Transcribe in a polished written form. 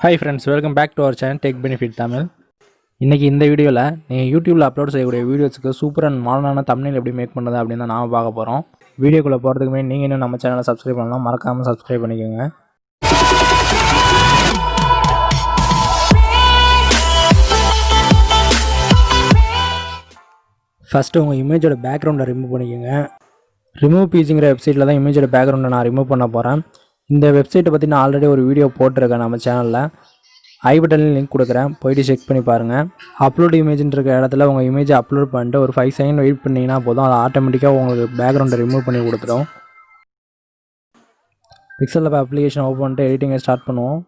Hi friends, welcome back to our channel Tech Benefit Tamil. இன்னைக்கு இந்த வீடியோல நீங்க YouTubeல அப்லோட் செய்யக்கூடிய வீடியோஸ்க்கு சூப்பர் அண்ட் மாடர்னான thumbnail எப்படி மேக் பண்றது அப்படினு தான் நாம பார்க்க போறோம். வீடியோக்குள்ள போறதுக்கு முன்னாடி நீங்க இன்னும் நம்ம சேனலை Subscribe பண்ணலாம் மறக்காம Subscribe பண்ணிக்கோங்க. ஃபர்ஸ்ட் உங்க இமேஜோட பேக்ரவுண்டை ரிமூவ் பண்ணிக்கோங்க. ரிமூவ் பீஸ்ங்கற வெப்சைட்ல தான் இமேஜோட பேக்ரவுண்டை நான் ரிமூவ் பண்ண போறேன். இந்த வெப்சைட்டை பத்தி நான் ஆல்ரெடி ஒரு வீடியோ போட்டுருக்கேன் நம்ம சேனல்ல. ஐ பட்டன்ல லிங்க் கொடுக்குறேன், போய்ட்டு செக் பண்ணி பாருங்க. அப்லோட் இமேஜ்ன்ற இருக்க இடத்துல உங்க இமேஜை அப்லோட் பண்ணிட்டு ஒரு 5 செகண்ட் வெயிட் பண்ணீங்கன்னா போதும், அது ஆட்டோமேட்டிக்காக உங்களுக்கு பேக்ரவுண்டை ரிமூவ் பண்ணி கொடுத்துரும். Pixellab அப்ளிகேஷன் ஓப்பன் பண்ணிட்டு எடிட்டிங்கை ஸ்டார்ட் பண்ணுவோம்.